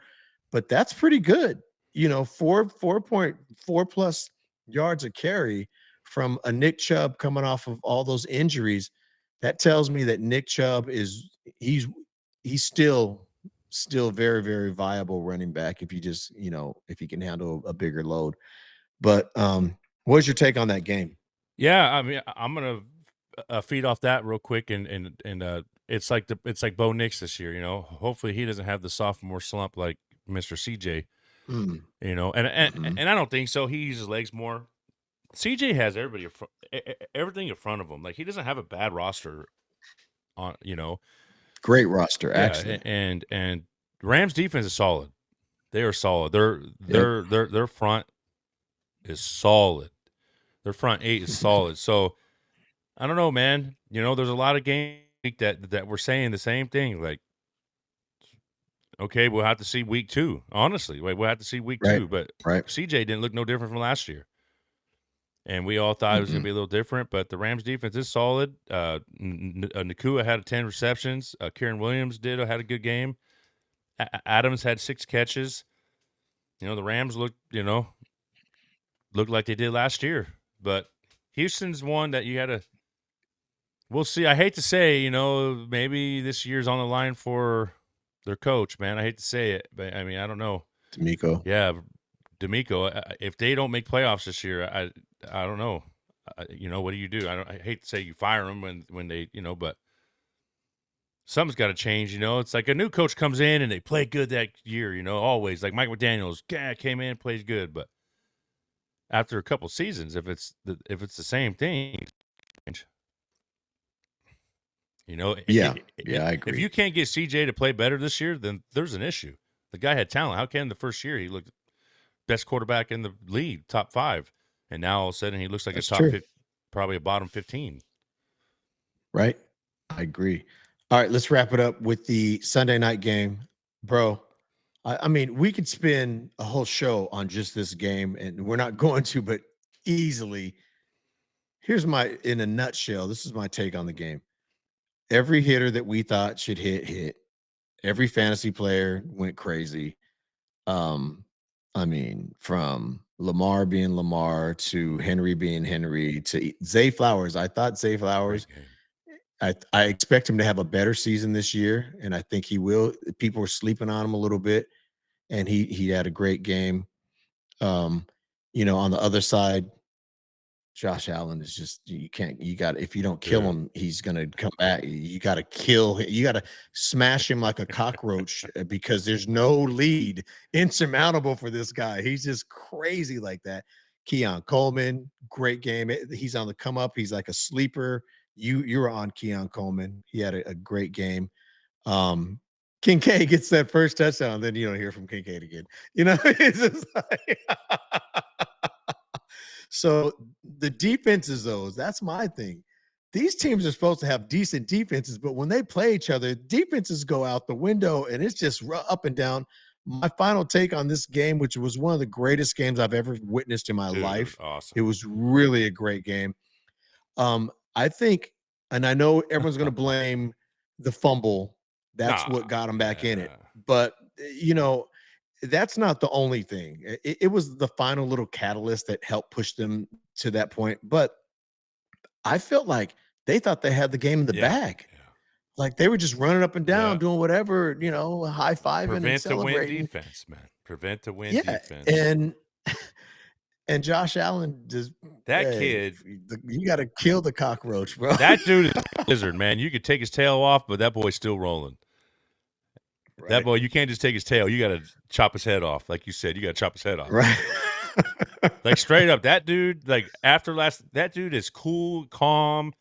but that's pretty good. 4.4 plus yards a carry from a Nick Chubb coming off of all those injuries. That tells me that Nick Chubb he's still very, very viable running back if you just, if he can handle a bigger load. But what's your take on that game? Yeah, I mean, I'm gonna feed off that real quick, and it's like Bo Nix this year. Hopefully he doesn't have the sophomore slump like Mr. CJ. And I don't think so. He uses legs more. CJ has everything in front of him. Like he doesn't have a bad roster on. Great roster, actually. And Rams defense is solid. They are solid. Their front is solid. Their front 8 is solid. So I don't know, man. There's a lot of games that we're saying the same thing. Like, okay, we'll have to see week 2. Honestly, we'll have to see week 2. But CJ didn't look no different from last year. And we all thought it was going to be a little different, but the Rams defense is solid. Nakua had 10 receptions. Kieran Williams had a good game. Adams had 6 catches. The Rams looked like they did last year. But Houston's one that you had to – we'll see. I hate to say, maybe this year's on the line for their coach, man. I hate to say it, but, I mean, I don't know. D'Amico. Yeah, D'Amico. If they don't make playoffs this year, I don't know. What do you do? I hate to say you fire them when they, but something's got to change. It's like a new coach comes in and they play good that year. Always like Mike McDaniels came in, plays good, but after a couple seasons, if it's the same thing, I agree. If you can't get CJ to play better this year, then there's an issue. The guy had talent. How can the first year he looked best quarterback in the league, top 5? And now all of a sudden he looks like That's a top 15, probably a bottom 15. Right. I agree. All right, let's wrap it up with the Sunday night game. Bro, I mean, we could spend a whole show on just this game, and we're not going to, but easily. Here's in a nutshell, this is my take on the game. every hitter that we thought should hit. Every fantasy player went crazy. I mean, from Lamar being Lamar to Henry being Henry to Zay Flowers. I thought Zay Flowers, I expect him to have a better season this year, and I think he will. People were sleeping on him a little bit, and he had a great game. On the other side, Josh Allen is just you got if you don't kill him, he's gonna come back. You gotta kill him, you gotta smash him like a cockroach because there's no lead insurmountable for this guy. He's just crazy like that. Keon Coleman, great game. He's on the come up, he's like a sleeper. You were on Keon Coleman, he had a great game. Kincaid gets that first touchdown, then you don't hear from Kincaid again. It's just like so the defenses, that's my thing. These teams are supposed to have decent defenses, but when they play each other, defenses go out the window, and it's just up and down. My final take on this game, which was one of the greatest games I've ever witnessed in my life. Awesome. It was really a great game. I think, and I know everyone's going to blame the fumble. That's what got him back in it. But, that's not the only thing. It was the final little catalyst that helped push them to that point. But I felt like they thought they had the game in the bag. Yeah. Like they were just running up and down, doing whatever, high-fiving and celebrating. Prevent to win defense, man. Prevent to win defense. And Josh Allen just kid. You got to kill the cockroach, bro. That dude is a lizard, man. You could take his tail off, but that boy's still rolling. Right. That boy, you can't just take his tail. You got to chop his head off. Like you said, you got to chop his head off. Right. Like straight up, that dude, like that dude is cool, calm.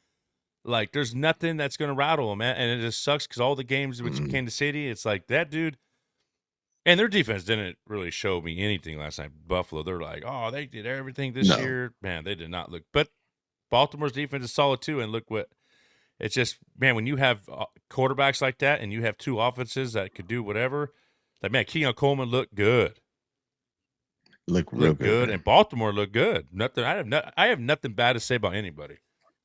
Like there's nothing that's going to rattle him, man. And it just sucks because all the games with Kansas City, it's like that dude. And their defense didn't really show me anything last night. Buffalo, they're like, oh, they did everything this year. Man, they did not look. But Baltimore's defense is solid too. And look what. It's just, man, when you have quarterbacks like that and you have two offenses that could do whatever, like, man, Keon Coleman looked good. Look real good. And Baltimore looked good. I have nothing bad to say about anybody.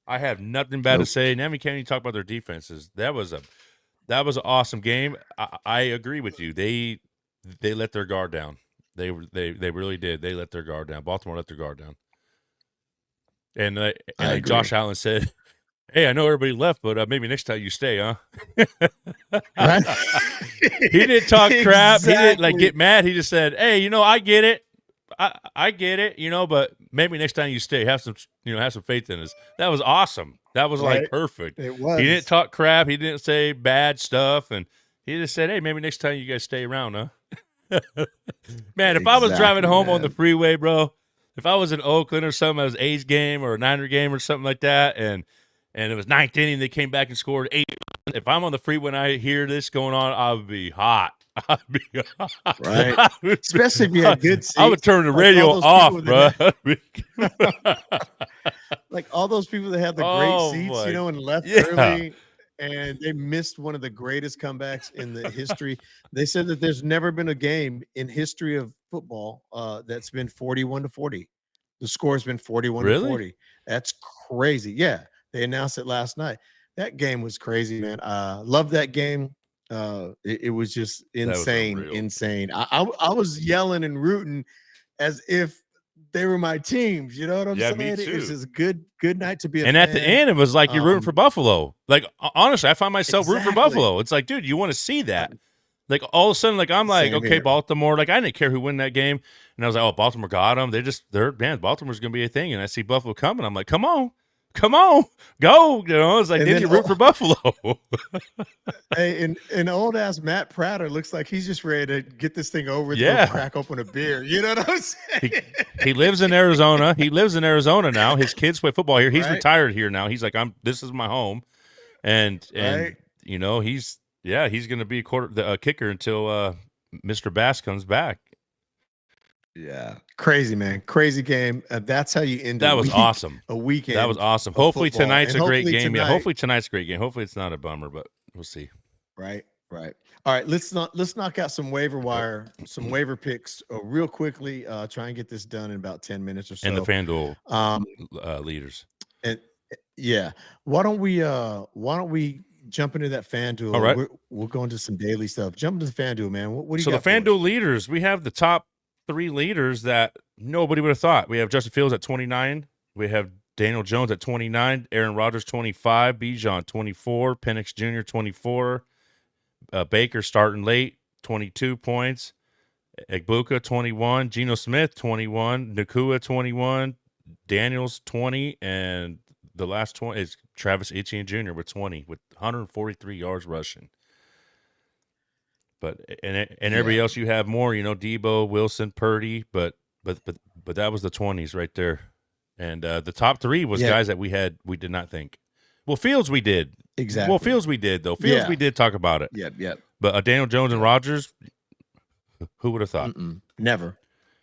I have nothing bad to say. Now we can't even talk about their defenses. That was an awesome game. I agree with you. They let their guard down. They really did. They let their guard down. Baltimore let their guard down. And like Josh Allen said, hey, I know everybody left, but maybe next time you stay, huh? He didn't talk crap. Exactly. He didn't get mad. He just said, hey, I get it. I get it, but maybe next time you stay, have some faith in us. That was awesome. That was like perfect. It was. He didn't talk crap. He didn't say bad stuff. And he just said, hey, maybe next time you guys stay around, huh? Man, if I was driving home on the freeway, bro, if I was in Oakland or something, it was A's game or a Niner game or something like that, and it was ninth inning, they came back and scored 8. If I'm on the freeway and I hear this going on, I would be hot. I'd be hot. Right. Especially if you had good seats. I would turn the radio off, bro. Like all those people that had the great seats, and left early, and they missed one of the greatest comebacks in the history. They said that there's never been a game in history of football that's been 41-40. The score has been 41-40. That's crazy. Yeah. They announced it last night. That game was crazy, man. Loved that game. It was just insane. I was yelling and rooting as if they were my teams. You know what I'm saying? Me too. It was just a good night to be a fan. At the end, it was like you're rooting for Buffalo. Like, honestly, I find myself rooting for Buffalo. It's like, dude, you want to see that. Like, all of a sudden, like, I'm like, okay, here. Baltimore. Like, I didn't care who won that game. And I was like, oh, Baltimore got them. Baltimore's going to be a thing. And I see Buffalo coming. I'm like, come on, go. It's like, then you root for Buffalo. Hey, and old ass Matt Prater looks like he's just ready to get this thing over and go crack open a beer. You know what I'm saying? He lives in Arizona. He lives in Arizona now. His kids play football here. He's retired here now. He's like, this is my home. And he's going to be a kicker until Mr. Bass comes back. Yeah, crazy, man. Crazy game. That's how you end. That was awesome. A weekend. That was awesome. Hopefully tonight's a great game. Yeah, hopefully tonight's a great game. Hopefully it's not a bummer, but we'll see. Right. All right, let's knock out some waiver wire, some waiver picks real quickly. Try and get this done in about 10 minutes or so. And the FanDuel leaders. And why don't we jump into that FanDuel. All right. We'll go into some daily stuff. Jump into the FanDuel, man. What do you so got? The FanDuel leaders, we have the top 3 leaders that nobody would have thought. We have Justin Fields at 29. We have Daniel Jones at 29. Aaron Rodgers 25. Bijan 24. Penix Jr. 24. Baker starting late 22 points. Egbuka 21. Geno Smith 21. Nakua 21. Daniels 20, and the last 20 is Travis Etienne Jr. with 20 with 143 yards rushing. But and everybody else you have more, Debo, Wilson, Purdy, but that was the 20s right there. And the top 3 was guys that we did not think. Well, Fields we did. Exactly. Well, Fields we did though. Fields we did talk about it. Yep. But Daniel Jones and Rodgers, who would have thought? Never.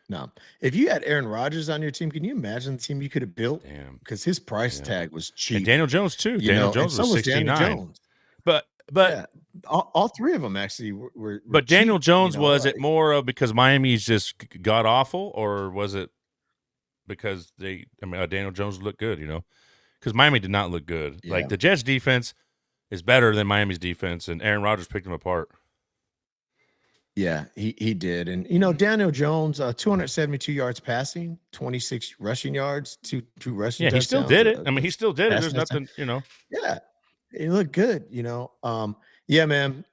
No. If you had Aaron Rodgers on your team, can you imagine the team you could have built? Damn. Because his price tag was cheap. And Daniel Jones too. Daniel Jones was 69. But all 3 of them actually were but cheap, Daniel Jones, was it more of because Miami's just god awful, or was it because Daniel Jones looked good, because Miami did not look good. Yeah. Like the Jets defense is better than Miami's defense, and Aaron Rodgers picked them apart. Yeah, he did. And, Daniel Jones, 272 yards passing, 26 rushing yards, two rushing touchdowns. Yeah, he still did it. He still did it. There's nothing, Yeah, he looked good, Yeah, man.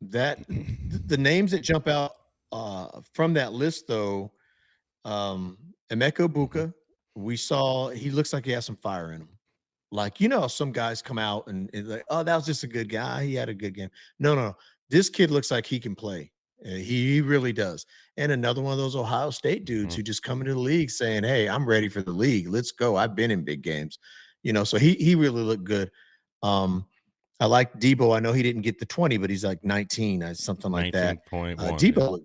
That the names that jump out from that list, though, Emeka Egbuka, we saw he looks like he has some fire in him. Like, some guys come out and like, oh, that was just a good guy. He had a good game. No. This kid looks like he can play. He really does. And another one of those Ohio State dudes who just come into the league saying, hey, I'm ready for the league. Let's go. I've been in big games. So he really looked good. I like Debo. I know he didn't get the 20, but he's like 19, something like that. 19.1. Debo,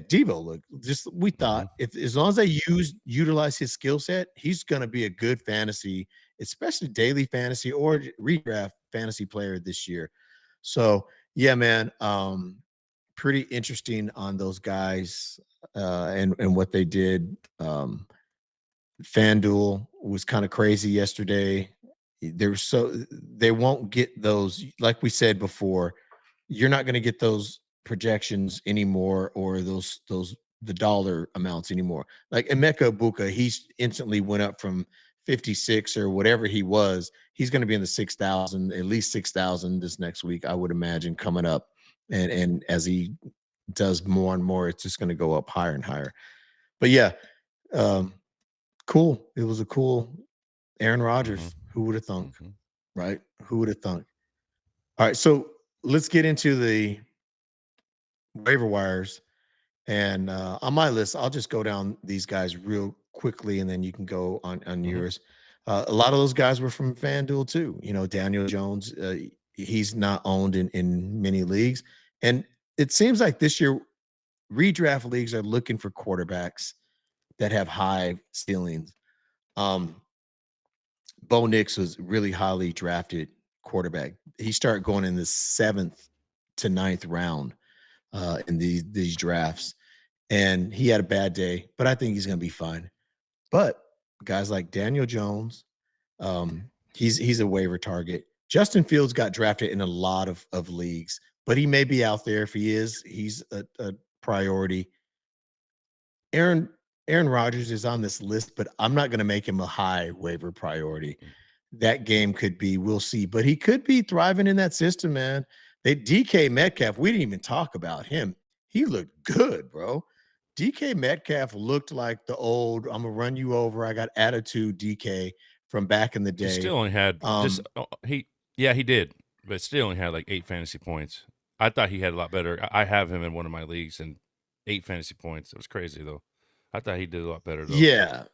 Debo looked we thought if as long as they utilize his skill set, he's going to be a good fantasy, especially daily fantasy or redraft fantasy player this year. So yeah, man, pretty interesting on those guys and what they did. FanDuel was kind of crazy yesterday. They won't get those, like we said before, you're not going to get those projections anymore, or the dollar amounts anymore. Like Emeka Egbuka, he's instantly went up from 56 or whatever he was. He's going to be in the 6,000, at least 6,000 this next week, I would imagine, coming up. And as he does more and more, it's just going to go up higher and higher. But yeah, cool. It was a cool Aaron Rodgers. Who would have thunk, right? Who would have thunk? All right, so let's get into the waiver wires. And on my list, I'll just go down these guys real quickly, and then you can go on yours. A lot of those guys were from FanDuel too. Daniel Jones, he's not owned in many leagues. And it seems like this year, redraft leagues are looking for quarterbacks that have high ceilings. Bo Nix was really highly drafted quarterback. He started going in the 7th to 9th round in these drafts. And he had a bad day, but I think he's going to be fine. But guys like Daniel Jones, he's a waiver target. Justin Fields got drafted in a lot of leagues, but he may be out there. If he is, he's a priority. Aaron Rodgers is on this list, but I'm not going to make him a high waiver priority. That game could be, we'll see, but he could be thriving in that system, man. DK Metcalf, we didn't even talk about him. He looked good, bro. DK Metcalf looked like the old, I'm going to run you over, I got attitude DK from back in the day. He still only had he did, but still only had like 8 fantasy points. I thought he had a lot better. I have him in one of my leagues and 8 fantasy points. It was crazy though. I thought he did a lot better though. Yeah.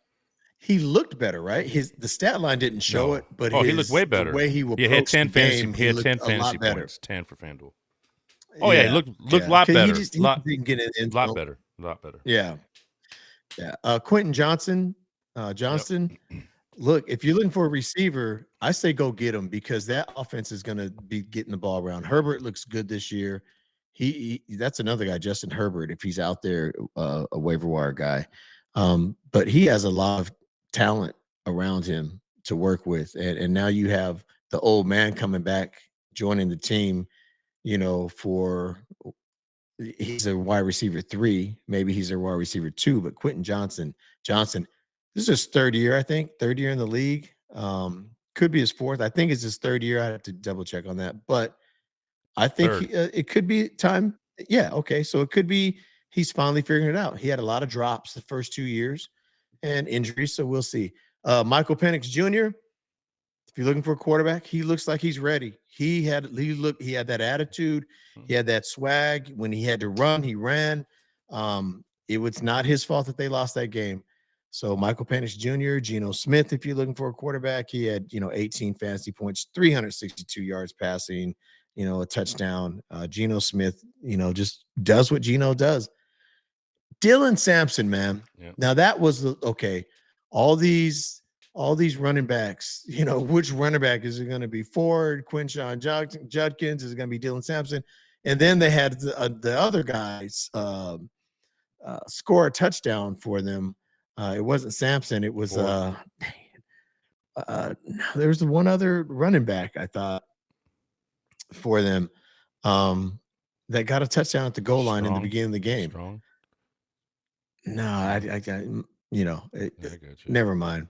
He looked better, right? The stat line didn't show it, but he looked way better. The way he he had 10 fantasy. Game, he had 10 a fantasy lot better. points. 10 for FanDuel. Oh yeah, he looked a lot better. He didn't get it in. A lot better. Yeah. Quentin Johnston. Look, if you're looking for a receiver, I say go get him, because that offense is going to be getting the ball around. Herbert looks good this year. That's another guy, Justin Herbert, if he's out there, a waiver wire guy. But he has a lot of talent around him to work with. And now you have the old man coming back, joining the team, he's a wide receiver 3. Maybe he's a wide receiver 2, but Quentin Johnson, this is his third year, I think, third year in the league. Could be his fourth. I think it's his third year. I have to double check on that, but I think it could be time. Yeah. Okay. So it could be he's finally figuring it out. He had a lot of drops the first 2 years and injuries. So we'll see. Michael Penix Jr., if you're looking for a quarterback, he looks like he's ready. He had that attitude. He had that swag. When he had to run, he ran. It was not his fault that they lost that game. So Michael Penix Jr., Geno Smith, if you're looking for a quarterback, he had, 18 fantasy points, 362 yards passing, a touchdown. Geno Smith, just does what Geno does. Dylan Sampson, man. Yep. Now that was okay. All these running backs, which running back is it going to be? Ford, Quinshon Judkins, is it going to be Dylan Sampson? And then they had the other guys score a touchdown for them. It wasn't Sampson. It was there was one other running back, I thought, for them that got a touchdown at the goal line in the beginning of the game. Strong. No, I never mind.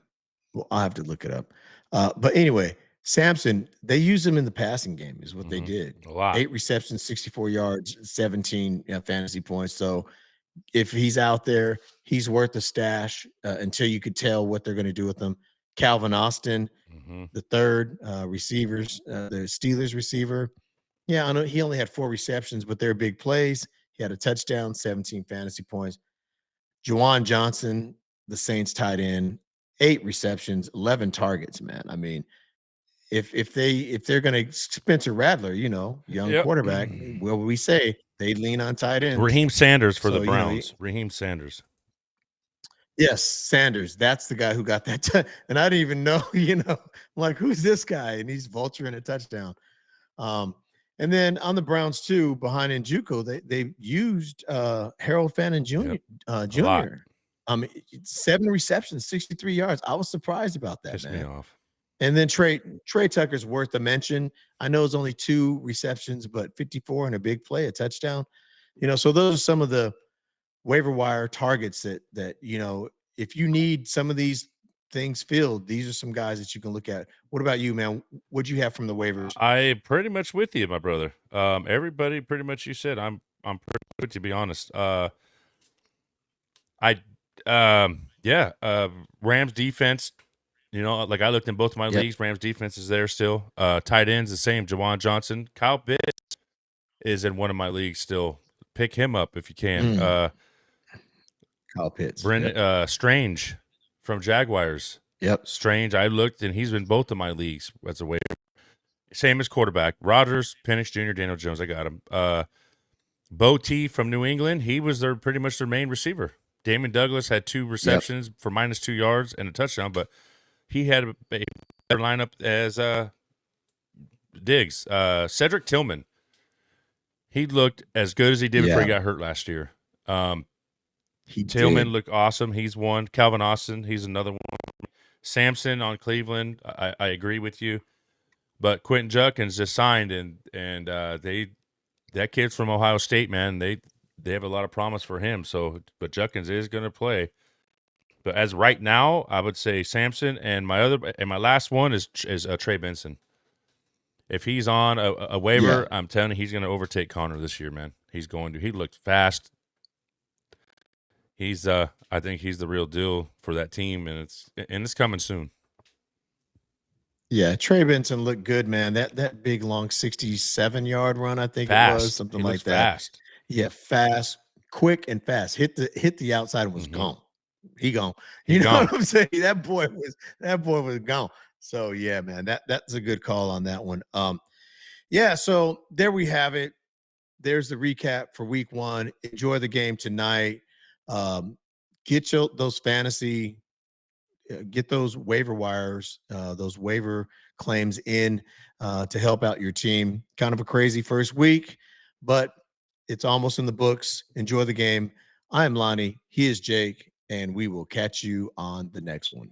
Well, I'll have to look it up. But anyway, Sampson, they used him in the passing game is what they did. A lot. 8 receptions, 64 yards, 17 fantasy points. So if he's out there, he's worth a stash until you could tell what they're going to do with him. Calvin Austin, the third receivers, the Steelers receiver. Yeah, I know he only had 4 receptions, but they're big plays. He had a touchdown, 17 fantasy points. Juwan Johnson, the Saints tight end, 8 receptions, 11 targets, man. I mean, if they're going to Spencer Rattler, young quarterback, what would we say? They lean on tight end. Raheem Sanders for the Browns. Raheem Sanders. Yes, Sanders. That's the guy who got that. And I didn't even know, I'm like, who's this guy? And he's vulturing a touchdown. And then on the Browns too, behind Njoku, they used Harold Fannin Jr. Jr. 7 receptions, 63 yards. I was surprised about that. Pissed me off. And then Trey Tucker's worth a mention. I know it's only 2 receptions, but 54 and a big play, a touchdown. So those are some of the waiver wire targets that if you need some of these things filled, these are some guys that you can look at. What about you, man? What'd you have from the waivers? I pretty much with you, my brother. Everybody pretty much you said. I'm pretty good, to be honest. Rams defense. Like I looked in both of my leagues. Rams defense is there still. Tight ends the same. Juwan Johnson, Kyle Pitts is in one of my leagues still. Pick him up if you can. Kyle Pitts. Strange from Jaguars. Yep. Strange. I looked and he's in both of my leagues as a waiver. Same as quarterback. Rodgers, Penix Jr., Daniel Jones. I got him. Bo T from New England. He was pretty much their main receiver. Damon Douglas had 2 receptions for -2 yards and a touchdown, but he had a better lineup as Diggs. Cedric Tillman. He looked as good as he did before he got hurt last year. Tillman looked awesome. He's one. Calvin Austin, he's another one. Sampson on Cleveland. I agree with you. But Quentin Judkins just signed, and that kid's from Ohio State, man. They have a lot of promise for him. So, but Judkins is going to play. But as right now, I would say Sampson, and my last one is Trey Benson. If he's on a waiver, I'm telling you, he's going to overtake Connor this year, man. He's going to. He looked fast. He's I think he's the real deal for that team, and it's coming soon. Yeah, Trey Benson looked good, man. That big long 67-yard run, I think it was something like that. Fast. Yeah, fast, quick, and fast. Hit the outside and was gone. He gone. He know gone. what I'm saying? That boy was gone. So yeah, man, that's a good call on that one. So there we have it. There's the recap for week 1. Enjoy the game tonight. Get those fantasy, get those waiver wires, those waiver claims in to help out your team. Kind of a crazy first week, but it's almost in the books. Enjoy the game. I am Lonnie. He is Jake, and we will catch you on the next one.